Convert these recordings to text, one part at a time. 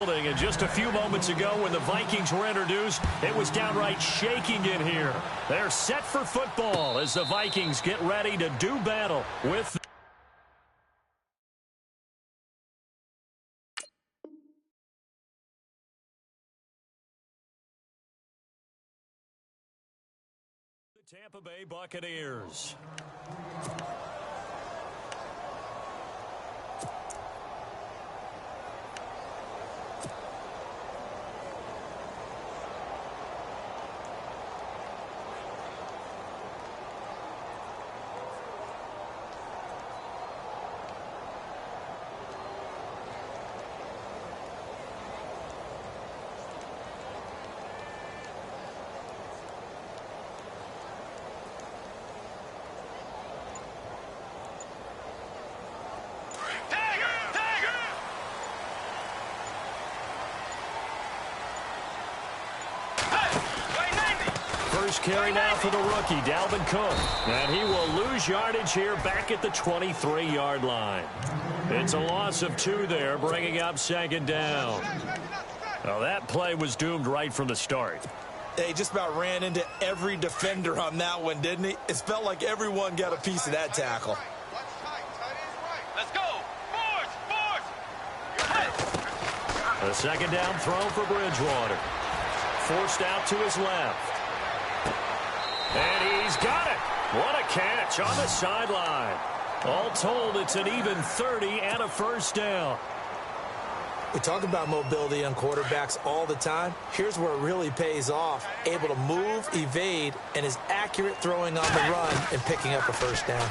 And just a few moments ago when the Vikings were introduced, it was downright shaking in here. They're set for football as the Vikings get ready to do battle with the Tampa Bay Buccaneers. First carry now for the rookie, Dalvin Cook. And he will lose yardage here back at the 23-yard line. It's a loss of 2 there, bringing up second down. Well, that play was doomed right from the start. He just about ran into every defender on that one, didn't he? It felt like everyone got a piece of that tackle. Let's go. Force. A second down throw for Bridgewater. Forced out to his left. And he's got it. What a catch on the sideline. All told, it's an even 30 and a first down. We talk about mobility on quarterbacks all the time. Here's where it really pays off. Able to move, evade, and is accurate throwing on the run and picking up a first down.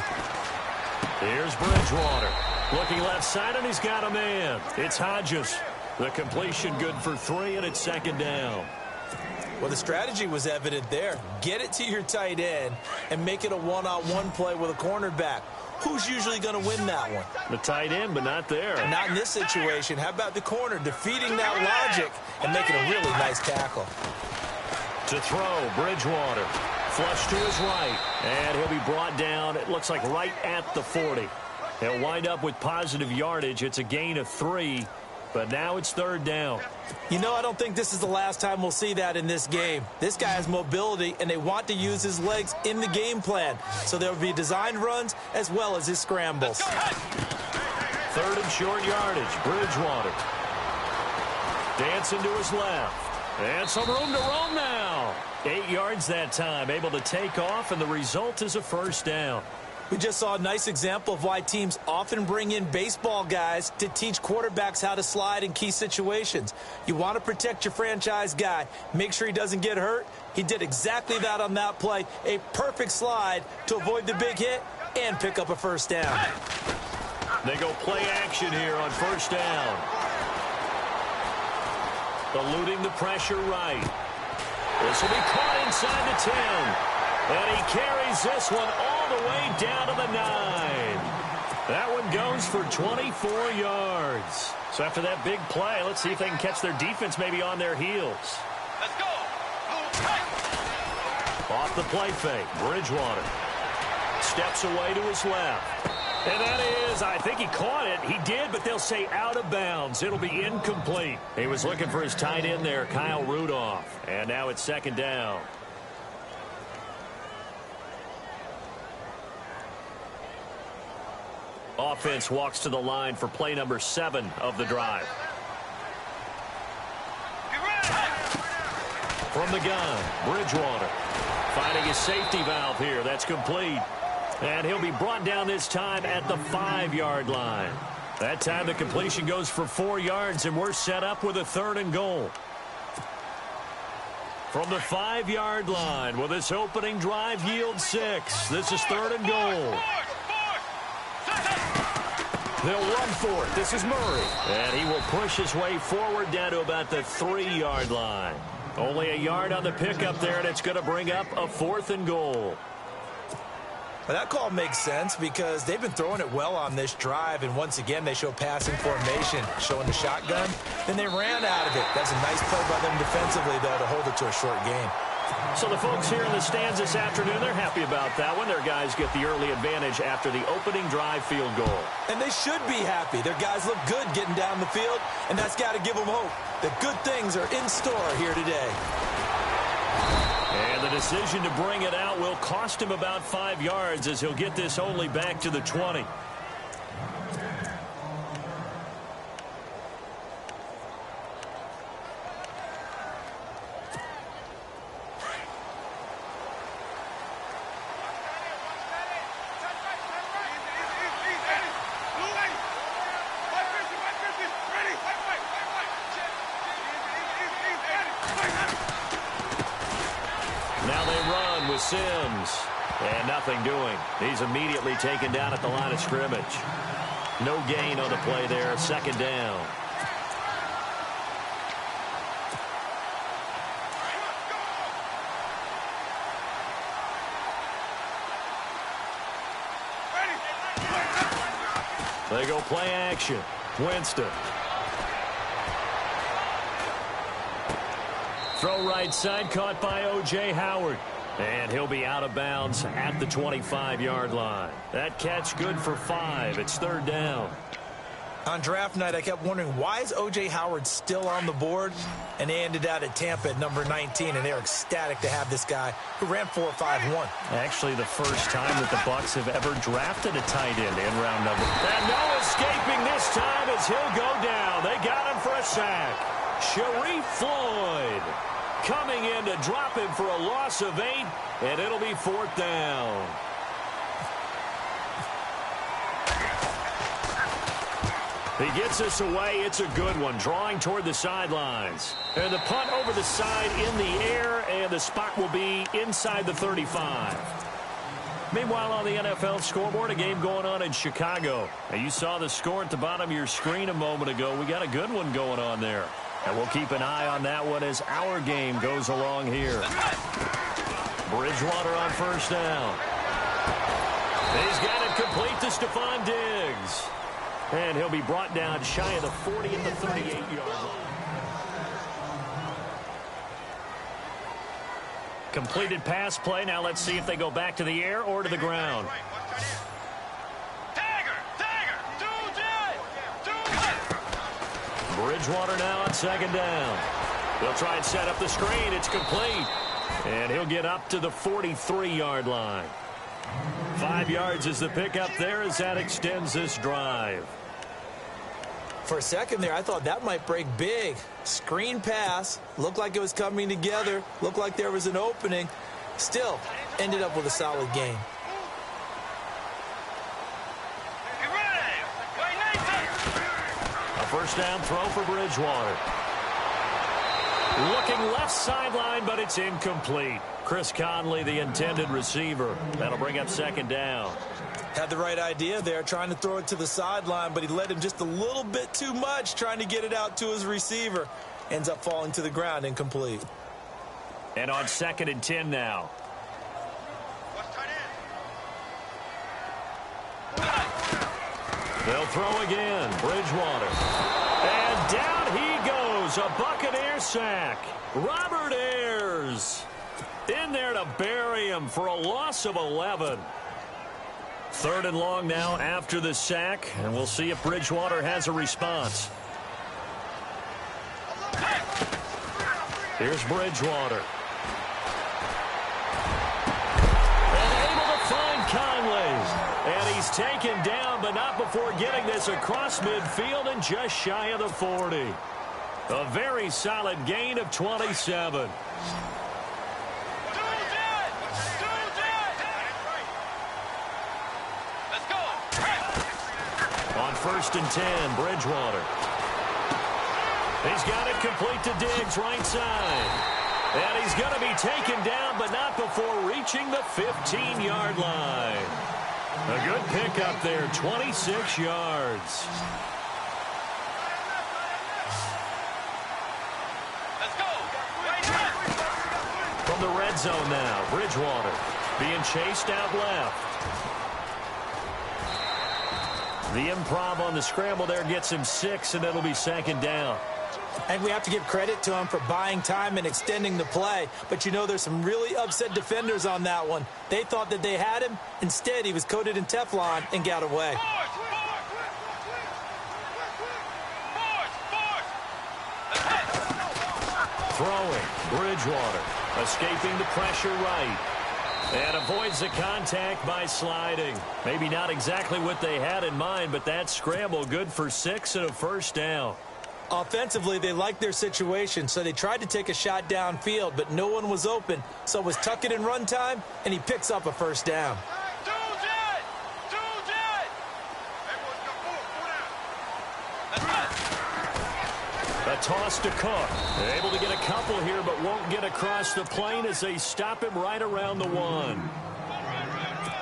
Here's Bridgewater. Looking left side, and he's got a man. It's Hodges. The completion good for 3, and it's second down. Well, the strategy was evident there. Get it to your tight end and make it a one-on-one play with a cornerback. Who's usually going to win that one? The tight end, but not there. Not in this situation. How about the corner defeating that logic and making a really nice tackle? To throw, Bridgewater. Flush to his right. And he'll be brought down, it looks like right at the 40. He'll wind up with positive yardage. It's a gain of 3. But now it's third down. You know, I don't think this is the last time we'll see that in this game. This guy has mobility, and they want to use his legs in the game plan. So there will be designed runs as well as his scrambles. Third and short yardage. Bridgewater. Dancing to his left. And some room to roam now. 8 yards that time. Able to take off, and the result is a first down. We just saw a nice example of why teams often bring in baseball guys to teach quarterbacks how to slide in key situations. You want to protect your franchise guy. Make sure he doesn't get hurt. He did exactly that on that play. A perfect slide to avoid the big hit and pick up a first down. They go play action here on first down. Eluding the pressure right. This will be caught inside the 10. And he carries this one all the way down to the 9. That one goes for 24 yards. So after that big play, let's see if they can catch their defense maybe on their heels. Let's go. Off the play fake, Bridgewater. Steps away to his left. And that is, I think he caught it. He did, but they'll say out of bounds. It'll be incomplete. He was looking for his tight end there, Kyle Rudolph. And now it's second down. Offense walks to the line for play number 7 of the drive. From the gun, Bridgewater finding his safety valve here. That's complete. And he'll be brought down this time at the 5-yard line. That time the completion goes for 4 yards, and we're set up with a 3rd and goal. From the 5-yard line, will this opening drive yield 6? This is 3rd and goal. They'll run for it. This is Murray. And he will push his way forward down to about the 3-yard line. Only a yard on the pickup there, and it's going to bring up a 4th and goal. Well, that call makes sense because they've been throwing it well on this drive, and once again they show passing formation, showing the shotgun. Then they ran out of it. That's a nice play by them defensively, though, to hold it to a short gain. So the folks here in the stands this afternoon, they're happy about that one. Their guys get the early advantage after the opening drive field goal. And they should be happy. Their guys look good getting down the field, and that's got to give them hope that good things are in store here today. And the decision to bring it out will cost him about 5 yards as he'll get this only back to the 20. Now they run with Sims. And nothing doing. He's immediately taken down at the line of scrimmage. No gain on the play there. Second down. They go play action. Winston. Throw right side, caught by O.J. Howard. And he'll be out of bounds at the 25-yard line. That catch good for 5. It's third down. On draft night, I kept wondering, why is O.J. Howard still on the board? And they ended out at Tampa at number 19, and they're ecstatic to have this guy who ran 4.51. Actually, the first time that the Bucs have ever drafted a tight end in round number. And no escaping this time as he'll go down. They got him for a sack. Sharif Floyd coming in to drop him for a loss of 8, and it'll be fourth down. He gets us away. It's a good one, drawing toward the sidelines. And the punt over the side in the air, and the spot will be inside the 35. Meanwhile, on the NFL scoreboard, a game going on in Chicago. Now, you saw the score at the bottom of your screen a moment ago. We got a good one going on there. And we'll keep an eye on that one as our game goes along here. Bridgewater on first down. He's got it complete to Stephon Diggs. And he'll be brought down shy of the 40 at the 38-yard line. Completed pass play. Now let's see if they go back to the air or to the ground. Bridgewater now on second down. They'll try and set up the screen. It's complete. And he'll get up to the 43-yard line. 5 yards is the pickup there as that extends this drive. For a second there, I thought that might break big. Screen pass. Looked like it was coming together. Looked like there was an opening. Still, ended up with a solid game. A first down throw for Bridgewater. Looking left sideline, but it's incomplete. Chris Conley, the intended receiver. That'll bring up second down. Had the right idea there, trying to throw it to the sideline, but he led him just a little bit too much, trying to get it out to his receiver. Ends up falling to the ground, incomplete. And on second and 10 now. They'll throw again. Bridgewater. And down he goes. A Buccaneer sack. Robert Ayers in there to bury him for a loss of 11. Third and long now after the sack, and we'll see if Bridgewater has a response. Here's Bridgewater. And able to find Conley. And he's taken down, but not before getting this across midfield and just shy of the 40. A very solid gain of 27. On first and 10, Bridgewater. He's got it complete to Diggs, right side. And he's going to be taken down, but not before reaching the 15-yard line. A good pickup there, 26 yards. From the red zone now, Bridgewater being chased out left. The improv on the scramble there gets him 6, and it'll be second down. And we have to give credit to him for buying time and extending the play. But you know, there's some really upset defenders on that one. They thought that they had him. Instead, he was coated in Teflon and got away. Throwing, Bridgewater, escaping the pressure right. And avoids the contact by sliding. Maybe not exactly what they had in mind, but that scramble good for 6 and a first down. Offensively, they liked their situation, so they tried to take a shot downfield, but no one was open. So it was tuck it in run time, and he picks up a first down. A toss to Cook. They're able to get a couple here, but won't get across the plane as they stop him right around the 1.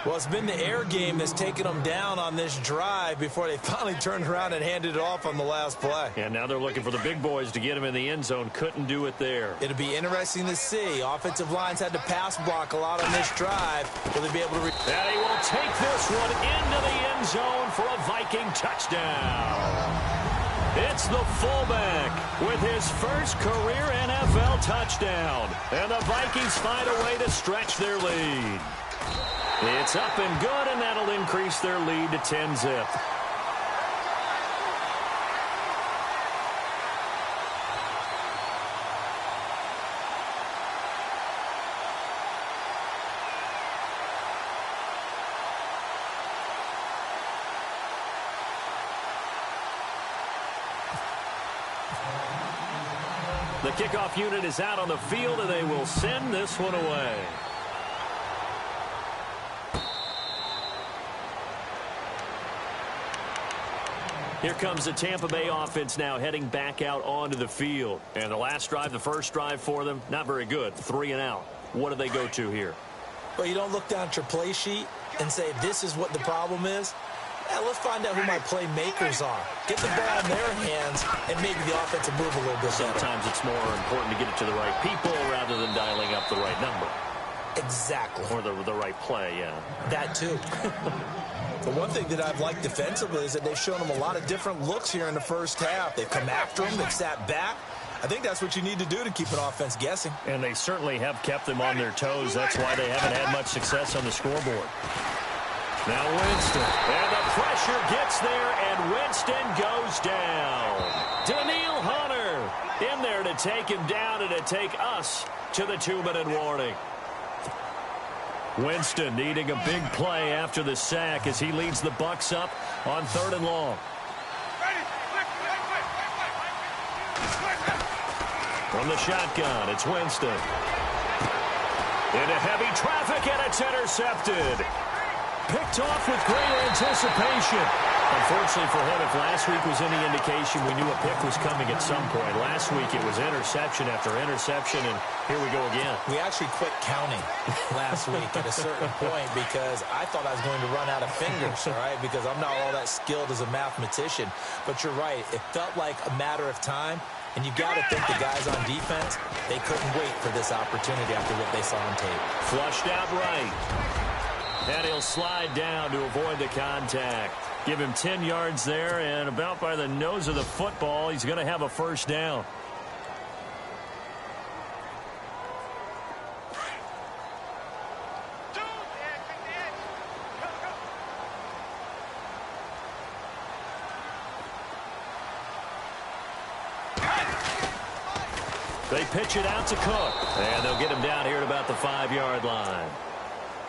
Well, it's been the air game that's taken them down on this drive before they finally turned around and handed it off on the last play. And now they're looking for the big boys to get him in the end zone. Couldn't do it there. It'll be interesting to see. Offensive lines had to pass block a lot on this drive. Will they be able to... And he will take this one into the end zone for a Viking touchdown. It's the fullback with his first career NFL touchdown. And the Vikings find a way to stretch their lead. It's up and good, and that'll increase their lead to 10-zip. The kickoff unit is out on the field, and they will send this one away. Here comes the Tampa Bay offense now heading back out onto the field. And the last drive, the first drive for them, not very good. 3 and out. What do they go to here? Well, you don't look down at your play sheet and say, this is what the problem is. Yeah, let's find out who my playmakers are. Get the ball in their hands, and maybe the offense will move a little bit better. Sometimes it's more important to get it to the right people rather than dialing up the right number. Exactly. Or the right play, yeah. That too. The one thing that I've liked defensively is that they've shown them a lot of different looks here in the first half. They've come after them. They've sat back. I think that's what you need to do to keep an offense guessing. And they certainly have kept them on their toes. That's why they haven't had much success on the scoreboard. Now Winston. And the pressure gets there, and Winston goes down. Daniil Hunter in there to take him down and to take us to the 2-minute warning. Winston needing a big play after the sack as he leads the Bucs up on 3rd and long. From the shotgun, it's Winston. Into heavy traffic, and it's intercepted. Picked off with great anticipation. Unfortunately for him, if last week was any indication, we knew a pick was coming at some point. Last week it was interception after interception, and here we go again. We actually quit counting last week at a certain point because I thought I was going to run out of fingers, all right, because I'm not all that skilled as a mathematician. But you're right. It felt like a matter of time, and you got to think the guys on defense, they couldn't wait for this opportunity after what they saw on tape. Flushed out right. And he'll slide down to avoid the contact. Give him 10 yards there, and about by the nose of the football, he's going to have a first down. They pitch it out to Cook, and they'll get him down here at about the 5-yard line.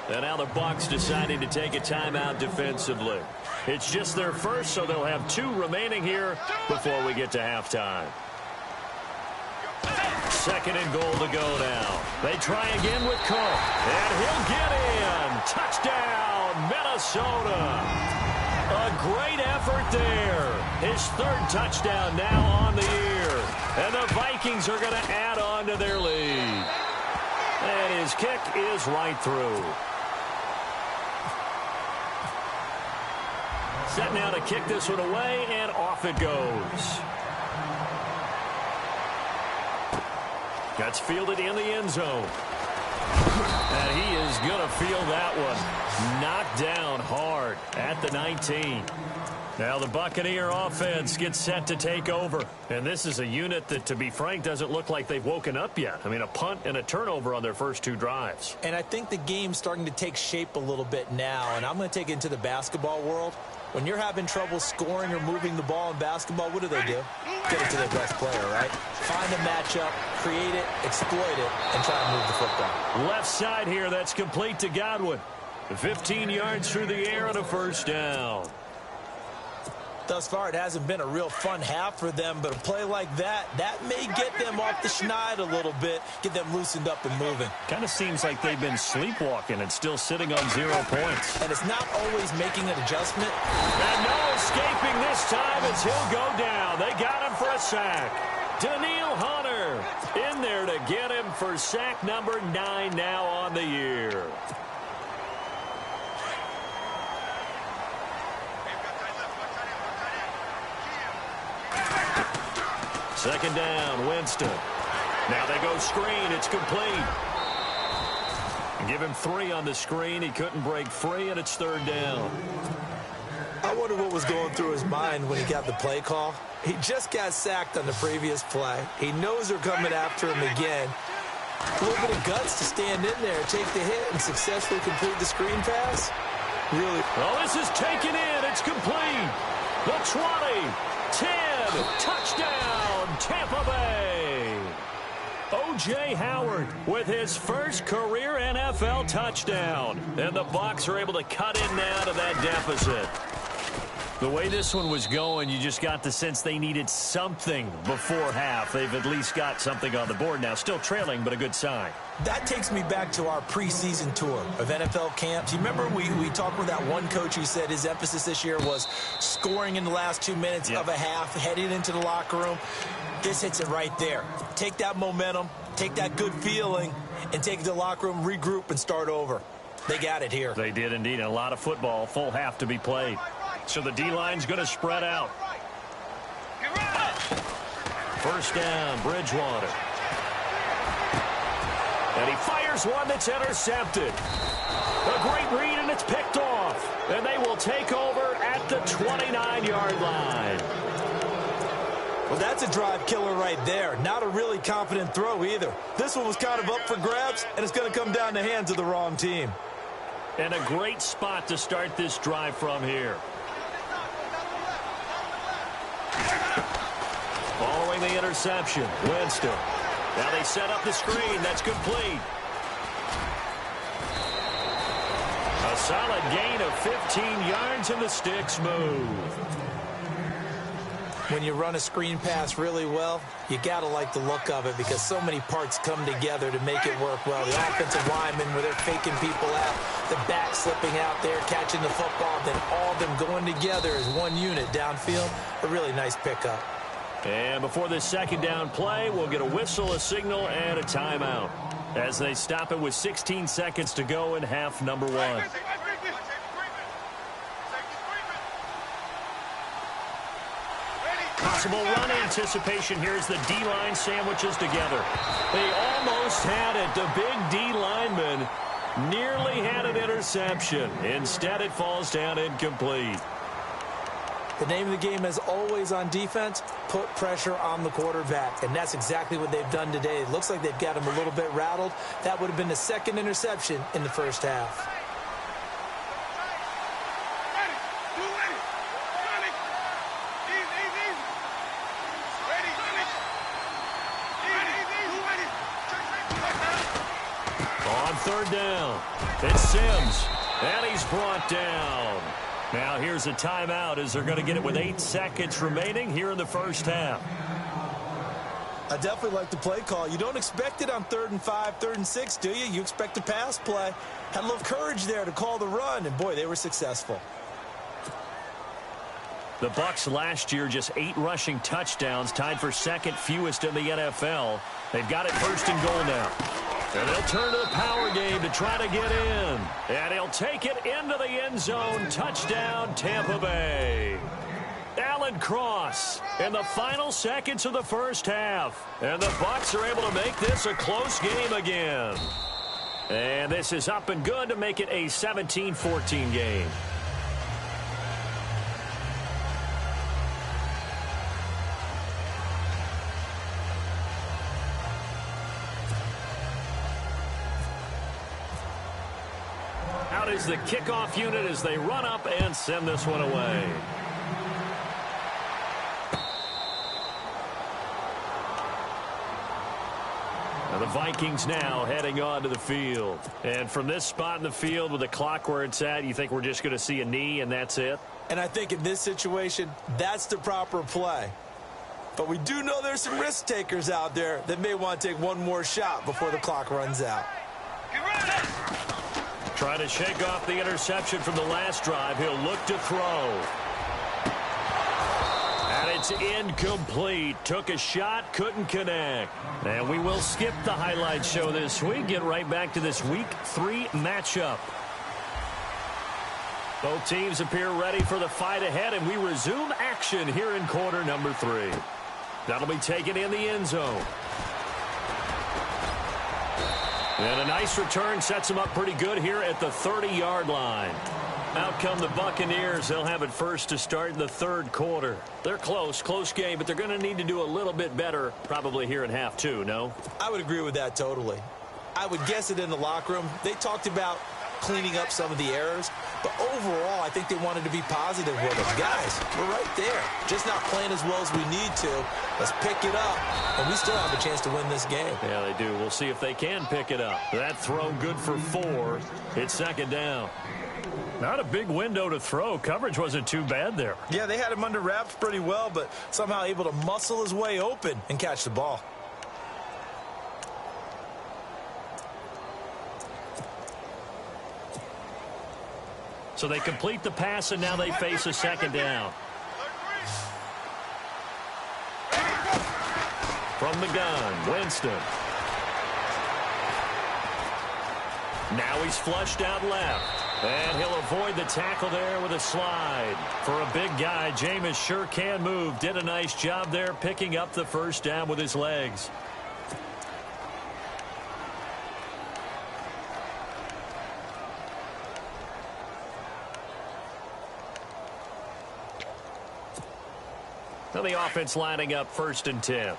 And now the Bucs deciding to take a timeout defensively. It's just their first, so they'll have 2 remaining here before we get to halftime. 2nd and goal to go now. They try again with Cook, and he'll get in. Touchdown, Minnesota. A great effort there. His 3rd touchdown now on the year. And the Vikings are going to add on to their lead. And his kick is right through. Set now to kick this one away, and off it goes. That's fielded in the end zone. And he is going to feel that one. Knocked down hard at the 19. Now the Buccaneer offense gets set to take over. And this is a unit that, to be frank, doesn't look like they've woken up yet. I mean, a punt and a turnover on their first 2 drives. And I think the game's starting to take shape a little bit now. And I'm going to take it into the basketball world. When you're having trouble scoring or moving the ball in basketball, what do? Get it to their best player, right? Find a matchup, create it, exploit it, and try to move the football. Left side here, that's complete to Godwin. 15 yards through the air and a first down. Thus far, it hasn't been a real fun half for them, but a play like that may get them off the schneid a little bit, get them loosened up and moving. Kind of seems like they've been sleepwalking and still sitting on 0 points. And it's not always making an adjustment. And no escaping this time as he'll go down. They got him for a sack. Daniil Hunter in there to get him for sack number 9 now on the year. Second down, Winston. Now they go screen. It's complete. Give him 3 on the screen. He couldn't break free, and it's 3rd down. I wonder what was going through his mind when he got the play call. He just got sacked on the previous play. He knows they're coming after him again. A little bit of guts to stand in there, take the hit, and successfully complete the screen pass. Really. Oh, this is taken in. It's complete. The 20, 10, touchdown, Tampa Bay. O.J. Howard with his first career NFL touchdown. And the Bucs are able to cut in now to that deficit. The way this one was going, you just got the sense they needed something before half. They've at least got something on the board now. Still trailing, but a good sign. That takes me back to our preseason tour of NFL camps. You remember we talked with that one coach who said his emphasis this year was scoring in the last 2 minutes of a half, heading into the locker room. This hits it right there. Take that momentum, take that good feeling, and take it to the locker room, regroup, and start over. They got it here. They did indeed. A lot of football, full half to be played. So the D-line's going to spread out. First down, Bridgewater. And he fires one that's intercepted. A great read, and it's picked off. And they will take over at the 29-yard line. Well, that's a drive killer right there. Not a really confident throw either. This one was kind of up for grabs, and it's going to come down the hands of the wrong team. And a great spot to start this drive from here. Following the interception, Winston. Now they set up the screen. That's complete. A solid gain of 15 yards, and the sticks move. When you run a screen pass really well, you got to like the look of it because so many parts come together to make it work well. The offensive linemen, where they're faking people out, the back slipping out there, catching the football, then all of them going together as one unit downfield. A really nice pickup. And before this second down play, we'll get a whistle, a signal, and a timeout as they stop it with 16 seconds to go in half number 1. Possible run anticipation here as the D-line sandwiches together. They almost had it. The big D lineman nearly had an interception. Instead, it falls down incomplete. The name of the game is always on defense, put pressure on the quarterback. And that's exactly what they've done today. It looks like they've got him a little bit rattled. That would have been the second interception in the first half. On third down, it's Sims, and he's brought down. Now here's a timeout as they're going to get it with 8 seconds remaining here in the first half. I definitely like the play call. You don't expect it on 3rd and 5, 3rd and 6, do you? You expect a pass play. Had a little courage there to call the run, and boy, they were successful. The Bucs last year just 8 rushing touchdowns, tied for second fewest in the NFL. They've got it first and goal now. And they'll turn to the power game to try to get in. And he'll take it into the end zone. Touchdown, Tampa Bay. Alan Cross in the final seconds of the first half. And the Bucs are able to make this a close game again. And this is up and good to make it a 17-14 game. out is the kickoff unit as they run up and send this one away. And the Vikings now heading on to the field. And from this spot in the field with the clock where it's at, you think we're just going to see a knee and that's it? And I think in this situation, that's the proper play. But we do know there's some risk takers out there that may want to take one more shot before the clock runs out. Trying to shake off the interception from the last drive. He'll look to throw. And it's incomplete. Took a shot, couldn't connect. And we will skip the highlight show this week. Get right back to this Week 3 matchup. Both teams appear ready for the fight ahead, and we resume action here in quarter number 3. That'll be taken in the end zone. And a nice return sets them up pretty good here at the 30-yard line. Out come the Buccaneers. They'll have it first to start in the third quarter. They're close game, but they're going to need to do a little bit better probably here in half 2, no? I would agree with that totally. I would guess it in the locker room. They talked about cleaning up some of the errors, but overall, I think they wanted to be positive with us. Guys, we're right there. Just not playing as well as we need to. Let's pick it up, and we still have a chance to win this game. Yeah, they do. We'll see if they can pick it up. That throw good for 4. It's second down. Not a big window to throw. Coverage wasn't too bad there. Yeah, they had him under wraps pretty well, but somehow able to muscle his way open and catch the ball. So they complete the pass, and now they face a second down. From the gun, Winston. Now he's flushed out left. And he'll avoid the tackle there with a slide. For a big guy, Jameis sure can move. Did a nice job there picking up the first down with his legs. Now the offense lining up 1st and 10.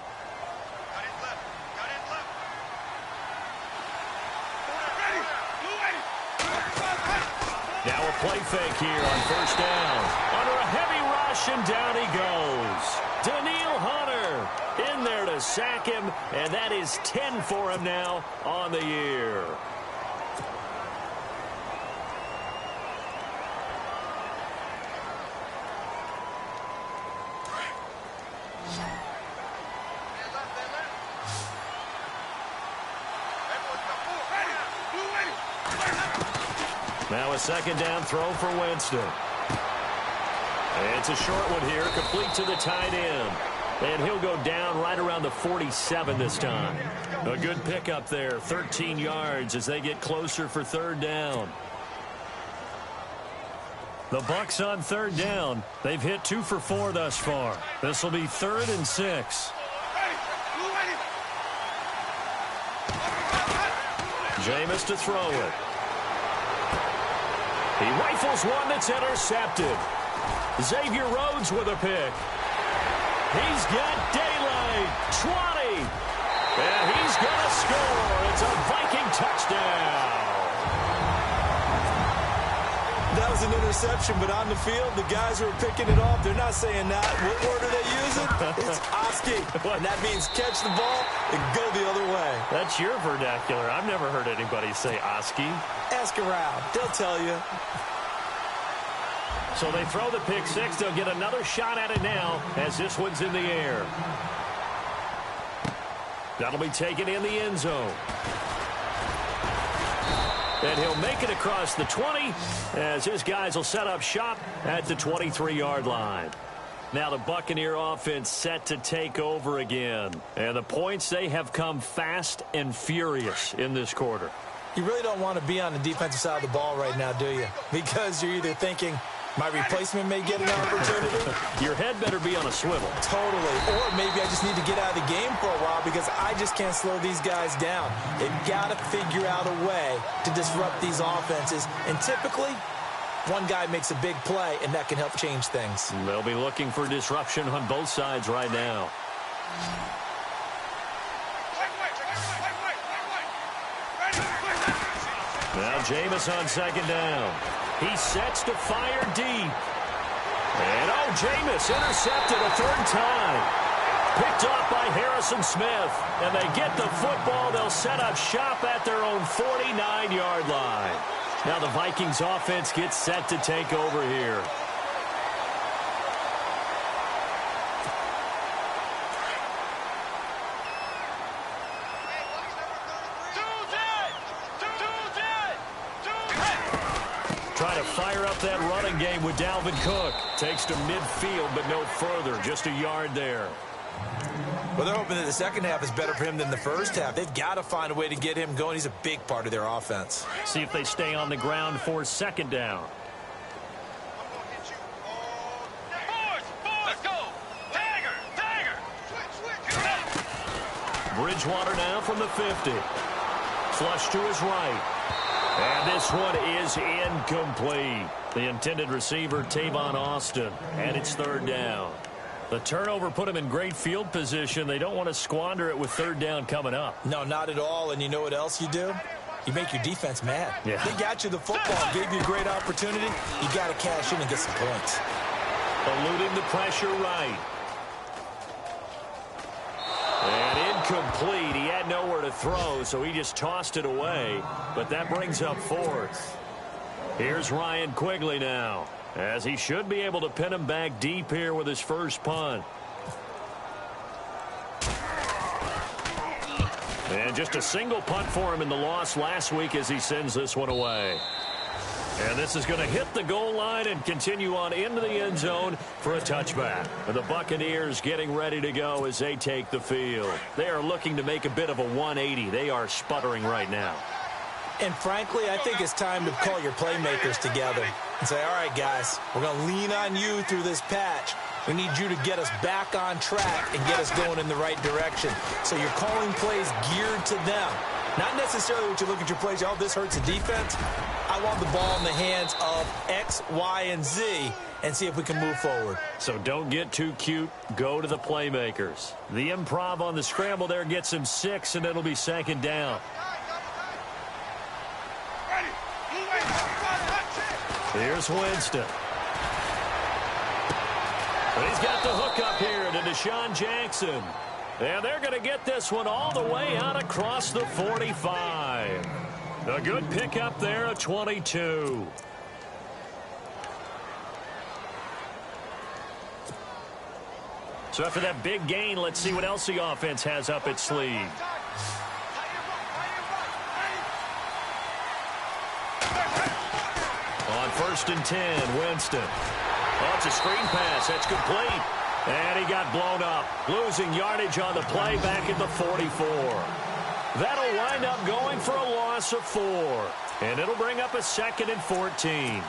Now a play fake here on 1st down. Under a heavy rush, and down he goes. Daniil Hunter in there to sack him, and that is 10 for him now on the year. Now a second down throw for Winston. It's a short one here, complete to the tight end. And he'll go down right around the 47 this time. A good pickup there, 13 yards as they get closer for 3rd down. The Bucs on 3rd down. They've hit 2 for 4 thus far. This will be 3rd and 6. Jameis to throw it. He rifles one that's intercepted. Xavier Rhodes with a pick. He's got daylight. 20. And he's going to score. It's a Viking touchdown. That was an interception, but on the field, the guys who are picking it off, they're not saying that. What word are they using? It's Oski. And that means catch the ball and go the other way. That's your vernacular. I've never heard anybody say Oski. Ask around. They'll tell you. So they throw the pick 6. They'll get another shot at it now as this one's in the air. That'll be taken in the end zone. And he'll make it across the 20 as his guys will set up shop at the 23-yard line. Now the Buccaneer offense set to take over again. And the points, they have come fast and furious in this quarter. You really don't want to be on the defensive side of the ball right now, do you? Because you're either thinking, my replacement may get an opportunity. Your head better be on a swivel. Totally. Or maybe I just need to get out of the game for a while because I just can't slow these guys down. They've got to figure out a way to disrupt these offenses. And typically, one guy makes a big play, and that can help change things. They'll be looking for disruption on both sides right now. Now Jameis on second down. He sets to fire deep. And, Jameis intercepted a third time. Picked off by Harrison Smith. And they get the football. They'll set up shop at their own 49-yard line. Now the Vikings offense gets set to take over here. Trying to fire up that running game with Dalvin Cook. Takes to midfield, but no further. Just a yard there. Well, they're hoping that the second half is better for him than the first half. They've got to find a way to get him going. He's a big part of their offense. See if they stay on the ground for second down. Let's go. Tiger. Bridgewater now from the 50. Flush to his right. And this one is incomplete. The intended receiver, Tavon Austin. And it's third down. The turnover put him in great field position. They don't want to squander it with third down coming up. No, not at all. And you know what else you do? You make your defense mad. Yeah. They got you the football, gave you a great opportunity. You got to cash in and get some points. Eluding the pressure right. And incomplete. He had nowhere to throw, so he just tossed it away. But that brings up fourth. Here's Ryan Quigley now, as he should be able to pin him back deep here with his first punt. And just a single punt for him in the loss last week as he sends this one away. And this is going to hit the goal line and continue on into the end zone for a touchback. And the Buccaneers getting ready to go as they take the field. They are looking to make a bit of a 180. They are sputtering right now. And frankly, I think it's time to call your playmakers together and say, all right, guys, we're going to lean on you through this patch. We need you to get us back on track and get us going in the right direction. So you're calling plays geared to them. Not necessarily what you look at your plays, this hurts the defense. I want the ball in the hands of X, Y, and Z and see if we can move forward. So don't get too cute. Go to the playmakers. The improv on the scramble there gets him 6, and it'll be second down. Here's Winston. He's got the hook up here to Deshaun Jackson. And they're going to get this one all the way out across the 45. A good pickup there of 22. So after that big gain, let's see what else the offense has up its sleeve. On 1st and 10, Winston. Oh, it's a screen pass. That's complete. And he got blown up, losing yardage on the play back at the 44. That'll wind up going for a loss of 4. And it'll bring up a 2nd and 14.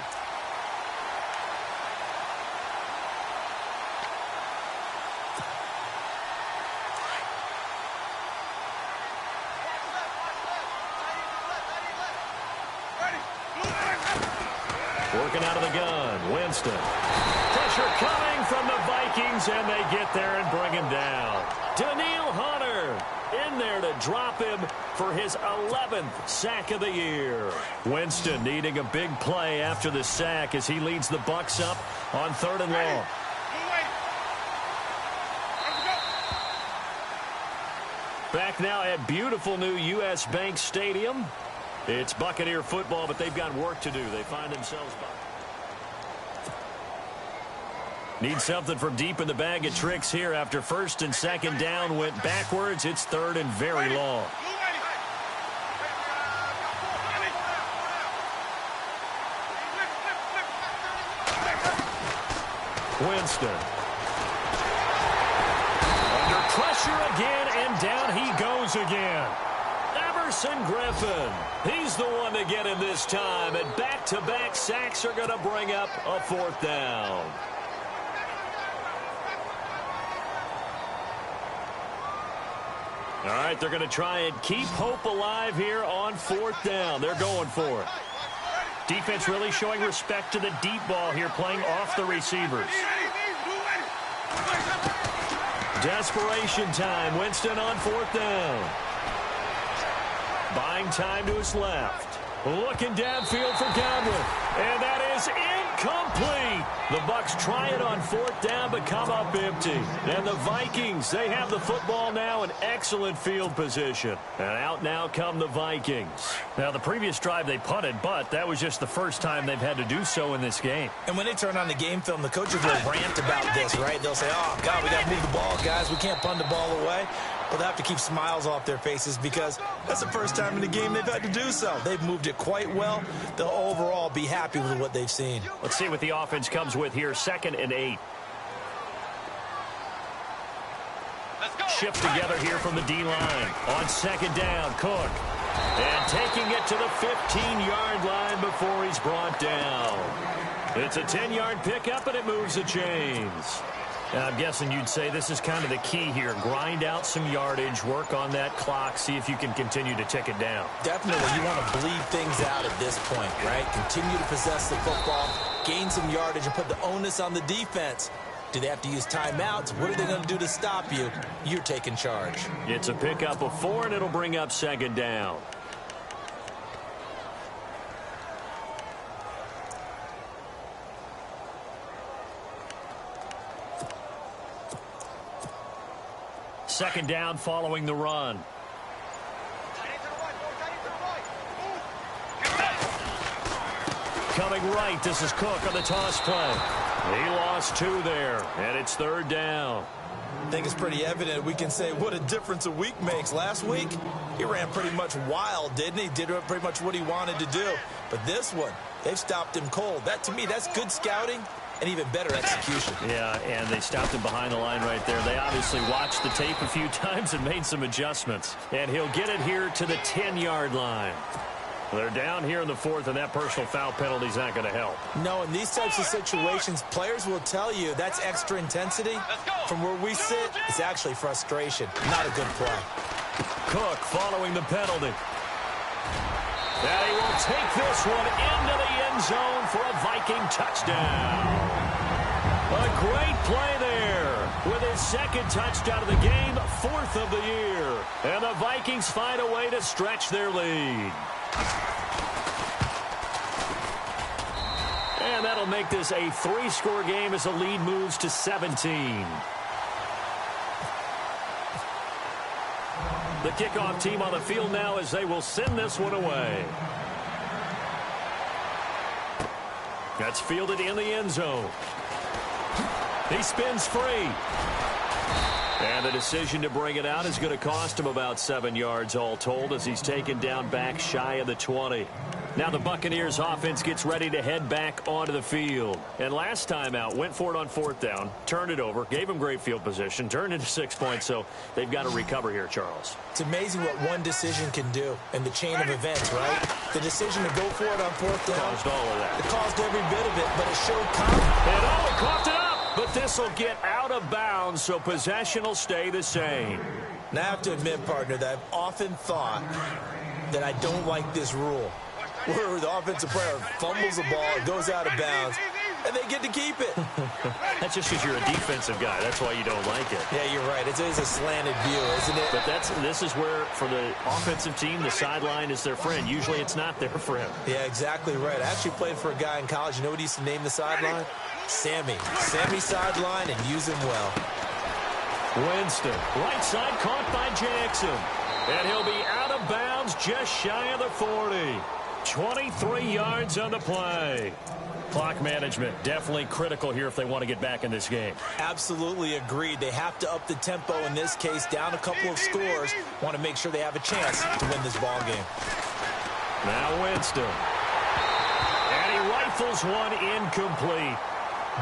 Working out of the gun, Winston. Pressure coming from the Vikings, and they get there and bring him down. Daniil Hunter in there to drop him for his 11th sack of the year. Winston needing a big play after the sack as he leads the Bucs up on 3rd and long. Back now at beautiful new U.S. Bank Stadium. It's Buccaneer football, but they've got work to do. They find themselves by. Need something from deep in the bag of tricks here after 1st and 2nd down went backwards. It's 3rd and very long. Winston. Under pressure again, and down he goes again. Everson Griffin. He's the one to get him this time, and back-to-back sacks are going to bring up a 4th down. All right, they're going to try and keep hope alive here on 4th down. They're going for it. Defense really showing respect to the deep ball here, playing off the receivers. Desperation time. Winston on 4th down. Buying time to his left. Looking downfield for Godwin. And that is incomplete. The Bucs try it on fourth down, but come up empty. And the Vikings, they have the football now in excellent field position. And out now come the Vikings. Now, the previous drive they punted, but that was just the first time they've had to do so in this game. And when they turn on the game film, the coaches will rant about this, right? They'll say, oh, God, we got to move the ball, guys. We can't punt the ball away. But they have to keep smiles off their faces because that's the first time in the game they've had to do so. They've moved it quite well. They'll overall be happy with what they've seen. Let's see what the offense comes with here. 2nd and 8. Shift together here from the D-line. On 2nd down, Cook. And taking it to the 15-yard line before he's brought down. It's a 10-yard pickup, and it moves the chains. And I'm guessing you'd say this is kind of the key here. Grind out some yardage, work on that clock, see if you can continue to tick it down. Definitely, you want to bleed things out at this point, right? Continue to possess the football, gain some yardage, and put the onus on the defense. Do they have to use timeouts? What are they going to do to stop you? You're taking charge. It's a pickup of 4, and it'll bring up 2nd down. Second down following the run. Coming right, this is Cook on the toss play. He lost 2 there, and it's 3rd down. I think it's pretty evident. We can say what a difference a week makes. Last week, he ran pretty much wild, didn't he? Did pretty much what he wanted to do. But this one, they've stopped him cold. That, to me, that's good scouting and even better execution. Yeah, and they stopped him behind the line right there. They obviously watched the tape a few times and made some adjustments. And he'll get it here to the 10-yard line. They're down here in the 4th, and that personal foul penalty is not going to help. No, in these types of situations, players will tell you that's extra intensity. From where we sit, it's actually frustration. Not a good play. Cook following the penalty. And he will take this one into the end zone for a Viking touchdown. A great play there with his 2nd touchdown of the game, 4th of the year. And the Vikings find a way to stretch their lead. And that'll make this a 3-score game as the lead moves to 17. The kickoff team on the field now as they will send this one away. That's fielded in the end zone. He spins free. And the decision to bring it out is going to cost him about 7 yards all told as he's taken down back shy of the 20. Now the Buccaneers offense gets ready to head back onto the field. And last time out, went for it on 4th down, turned it over, gave him great field position, turned into 6 points, so they've got to recover here, Charles. It's amazing what one decision can do in the chain of events, right? The decision to go for it on 4th down. Caused all of that. It caused every bit of it, but it showed confidence. And he coughed it up. But this will get out of bounds, so possession will stay the same. Now, I have to admit, partner, that I've often thought that I don't like this rule, where the offensive player fumbles the ball, it goes out of bounds, and they get to keep it. That's just because you're a defensive guy. That's why you don't like it. Yeah, you're right. It is a slanted view, isn't it? But this is where, for the offensive team, the sideline is their friend. Usually it's not their friend. Yeah, exactly right. I actually played for a guy in college. You know what he used to name the sideline? Sammy. Sammy sideline, and use him well. Winston, right side caught by Jackson. And he'll be out of bounds just shy of the 40. 23 yards on the play. Clock management definitely critical here if they want to get back in this game. Absolutely agreed. They have to up the tempo in this case, down a couple of scores. Want to make sure they have a chance to win this ball game. Now Winston. And he rifles one incomplete.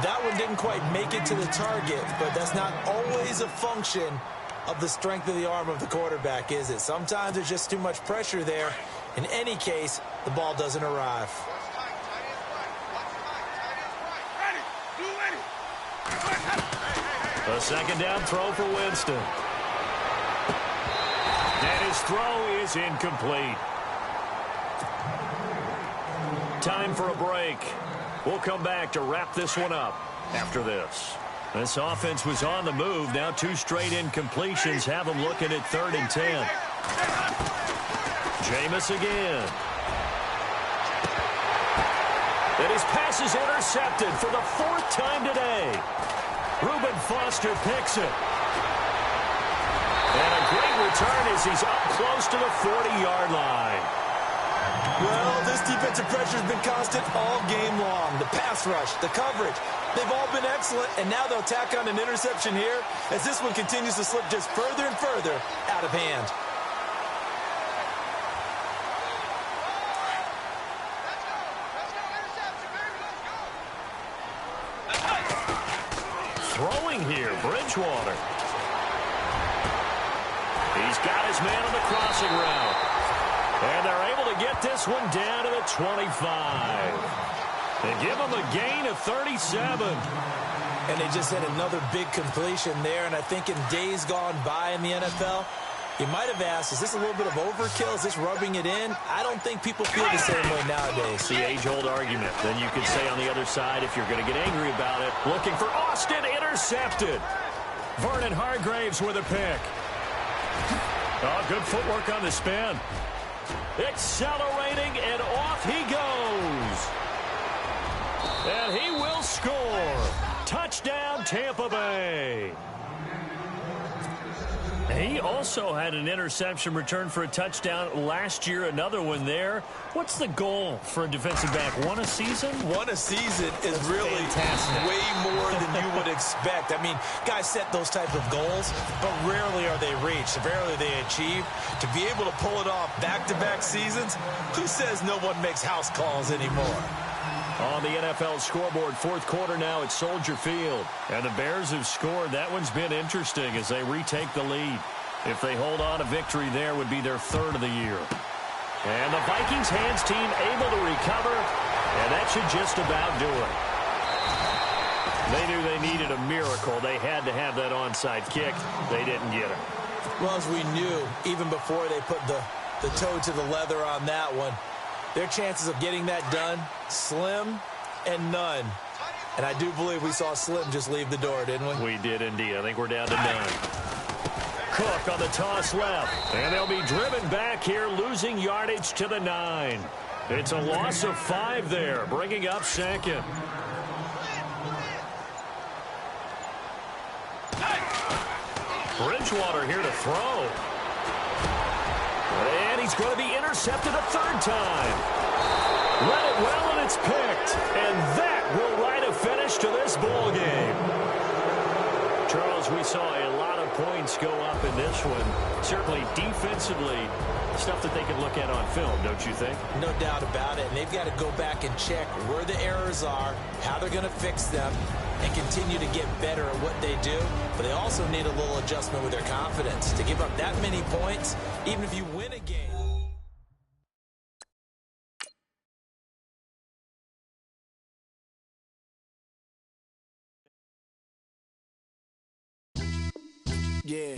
That one didn't quite make it to the target, but that's not always a function of the strength of the arm of the quarterback, is it? Sometimes there's just too much pressure there. In any case, the ball doesn't arrive. A 2nd down throw for Winston. And his throw is incomplete. Time for a break. We'll come back to wrap this one up after this. This offense was on the move. Now 2 straight incompletions have them looking at 3rd and 10. Jameis again. And his pass is intercepted for the 4th time today. Reuben Foster picks it. And a great return as he's up close to the 40-yard line. Well, this defensive pressure has been constant all game long. The pass rush, the coverage, they've all been excellent, and now they'll tack on an interception here as this one continues to slip just further and further out of hand. Throwing here, Bridgewater. He's got his man on the crossing route. And they're able to get this one down to the 25. They give him a gain of 37. And they just had another big completion there, and I think in days gone by in the NFL, you might have asked, is this a little bit of overkill? Is this rubbing it in? I don't think people feel the same way nowadays. The age-old argument. Then you could say on the other side, if you're going to get angry about it, looking for Austin, intercepted. Vernon Hargraves with a pick. Oh, good footwork on the spin. Accelerating, and off he goes. And he will score. Touchdown, Tampa Bay. He also had an interception return for a touchdown last year, another one there. What's the goal for a defensive back? One a season? One a season is really fantastic. Way more than you would expect. I mean, guys set those type of goals, but rarely are they reached. Rarely are they achieved. To be able to pull it off back-to-back seasons, who says no one makes house calls anymore? On the NFL scoreboard, 4th quarter now at Soldier Field. And the Bears have scored. That one's been interesting as they retake the lead. If they hold on, a victory there would be their 3rd of the year. And the Vikings hands team able to recover, and that should just about do it. They knew they needed a miracle. They had to have that onside kick. They didn't get it. Well, as we knew, even before they put the toe to the leather on that one, their chances of getting that done, slim and none. And I do believe we saw Slim just leave the door, didn't we? We did indeed. I think we're down to none. Cook on the toss left. And they'll be driven back here, losing yardage to the 9. It's a loss of 5 there, bringing up 2nd. Bridgewater here to throw. And he's going to be intercepted a 3rd time. Let it well, and it's picked. And that will write a finish to this ball game. Charles, we saw a lot of points go up in this one. Certainly defensively, stuff that they can look at on film, don't you think? No doubt about it. And they've got to go back and check where the errors are, how they're going to fix them, and continue to get better at what they do. But they also need a little adjustment with their confidence. To give up that many points, even if you win a game. Yeah,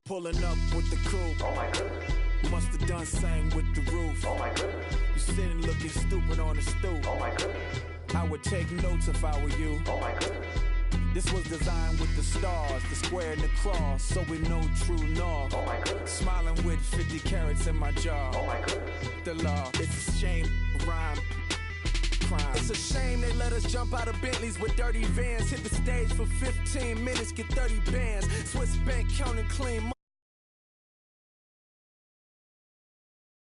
pulling up with the crew. Oh my goodness. Must have done same with the roof. Oh my goodness. You sitting looking stupid on the stoop. Oh my goodness. I would take notes if I were you. Oh my goodness. This was designed with the stars, the square and the cross, so we know true north. Oh my goodness. Smiling with 50 carats in my jaw. Oh my goodness. The law, it's a shame, rhyme. Crime. It's a shame they let us jump out of Bentleys with dirty vans. Hit the stage for 15 minutes, get 30 bands. Swiss bank counting clean.